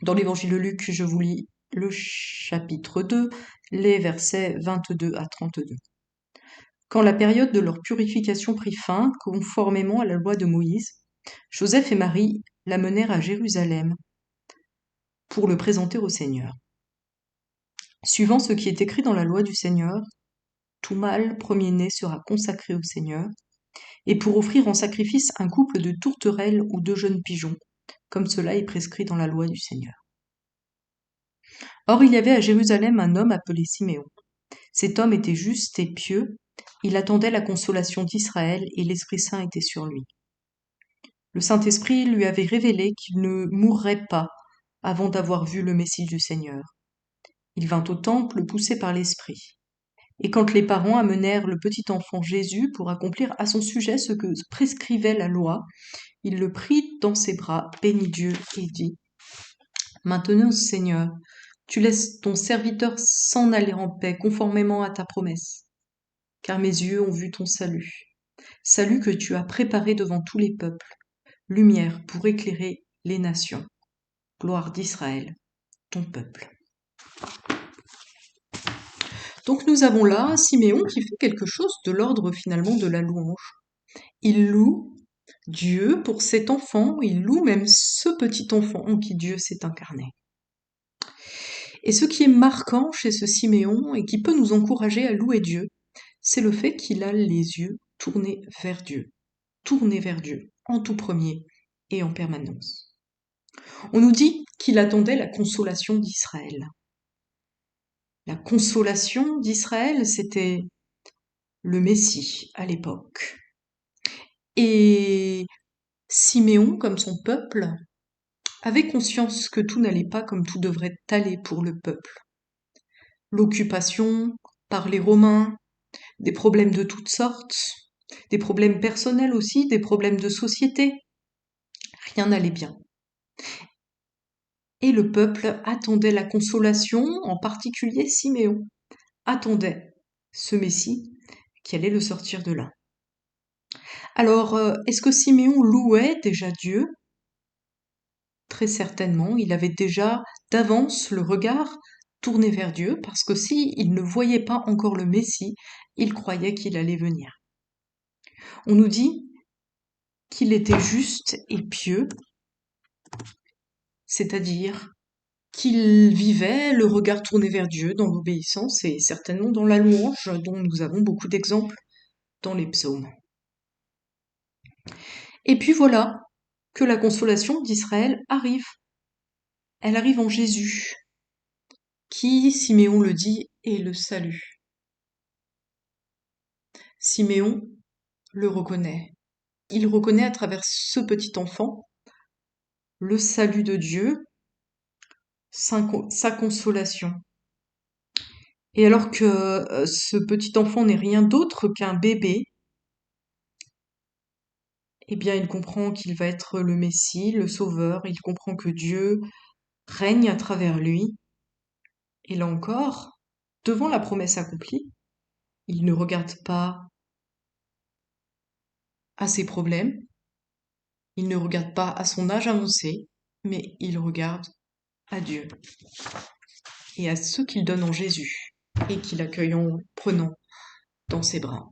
Dans l'évangile de Luc, je vous lis le chapitre 2, les versets 22 à 32. Quand la période de leur purification prit fin, conformément à la loi de Moïse, Joseph et Marie l'amenèrent à Jérusalem pour le présenter au Seigneur. Suivant ce qui est écrit dans la loi du Seigneur, tout mâle premier-né sera consacré au Seigneur, et pour offrir en sacrifice un couple de tourterelles ou de jeunes pigeons, comme cela est prescrit dans la loi du Seigneur. Or il y avait à Jérusalem un homme appelé Siméon. Cet homme était juste et pieux, il attendait la consolation d'Israël et l'Esprit Saint était sur lui. Le Saint-Esprit lui avait révélé qu'il ne mourrait pas avant d'avoir vu le Messie du Seigneur. Il vint au temple poussé par l'Esprit. Et quand les parents amenèrent le petit enfant Jésus pour accomplir à son sujet ce que prescrivait la loi, il le prit dans ses bras, bénit Dieu et dit : « Maintenant, Seigneur, tu laisses ton serviteur s'en aller en paix, conformément à ta promesse. Car mes yeux ont vu ton salut, salut que tu as préparé devant tous les peuples, lumière pour éclairer les nations, gloire d'Israël, ton peuple. » Donc nous avons là Siméon qui fait quelque chose de l'ordre finalement de la louange. Il loue Dieu pour cet enfant, il loue même ce petit enfant en qui Dieu s'est incarné. Et ce qui est marquant chez ce Siméon et qui peut nous encourager à louer Dieu, c'est le fait qu'il a les yeux tournés vers Dieu, en tout premier et en permanence. On nous dit qu'il attendait la consolation d'Israël. La consolation d'Israël, c'était le Messie à l'époque. Et Siméon, comme son peuple, avait conscience que tout n'allait pas comme tout devrait aller pour le peuple. L'occupation par les Romains, des problèmes de toutes sortes, des problèmes personnels aussi, des problèmes de société. Rien n'allait bien. Et le peuple attendait la consolation, en particulier Siméon, attendait ce Messie qui allait le sortir de là. Alors, est-ce que Siméon louait déjà Dieu ? Très certainement, il avait déjà d'avance le regard tourné vers Dieu, parce que s'il ne voyait pas encore le Messie, il croyait qu'il allait venir. On nous dit qu'il était juste et pieux, c'est-à-dire qu'il vivait le regard tourné vers Dieu dans l'obéissance et certainement dans la louange, dont nous avons beaucoup d'exemples dans les psaumes. Et puis voilà que la consolation d'Israël arrive. Elle arrive en Jésus, qui, Siméon le dit, est le salut. Siméon le reconnaît. Il reconnaît à travers ce petit enfant le salut de Dieu, sa consolation. Et alors que ce petit enfant n'est rien d'autre qu'un bébé, eh bien il comprend qu'il va être le Messie, le Sauveur, il comprend que Dieu règne à travers lui. Et là encore, devant la promesse accomplie, il ne regarde pas à ses problèmes, il ne regarde pas à son âge avancé, mais il regarde à Dieu et à ce qu'il donne en Jésus et qu'il accueille en prenant dans ses bras.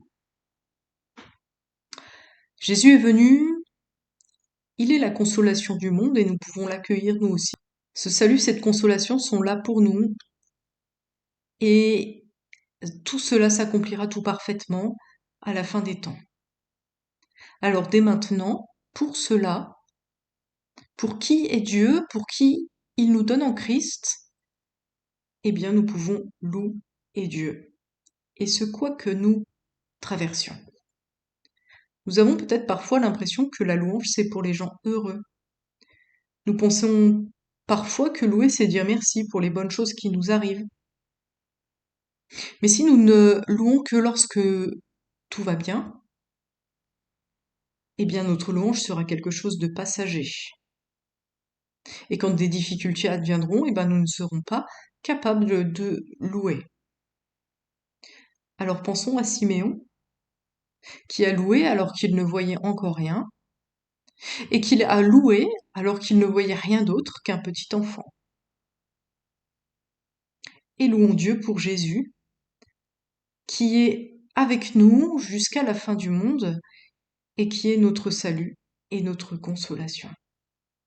Jésus est venu, il est la consolation du monde et nous pouvons l'accueillir nous aussi. Ce salut, cette consolation sont là pour nous et tout cela s'accomplira tout parfaitement à la fin des temps. Alors dès maintenant, pour cela, pour qui est Dieu, pour qui il nous donne en Christ, eh bien nous pouvons louer Dieu, et ce quoi que nous traversions. Nous avons peut-être parfois l'impression que la louange c'est pour les gens heureux. Nous pensons parfois que louer c'est dire merci pour les bonnes choses qui nous arrivent. Mais si nous ne louons que lorsque tout va bien, eh bien notre louange sera quelque chose de passager. Et quand des difficultés adviendront, eh ben nous ne serons pas capables de louer. Alors pensons à Siméon, qui a loué alors qu'il ne voyait encore rien, et qu'il a loué alors qu'il ne voyait rien d'autre qu'un petit enfant. et louons Dieu pour Jésus, qui est avec nous jusqu'à la fin du monde et qui est notre salut et notre consolation.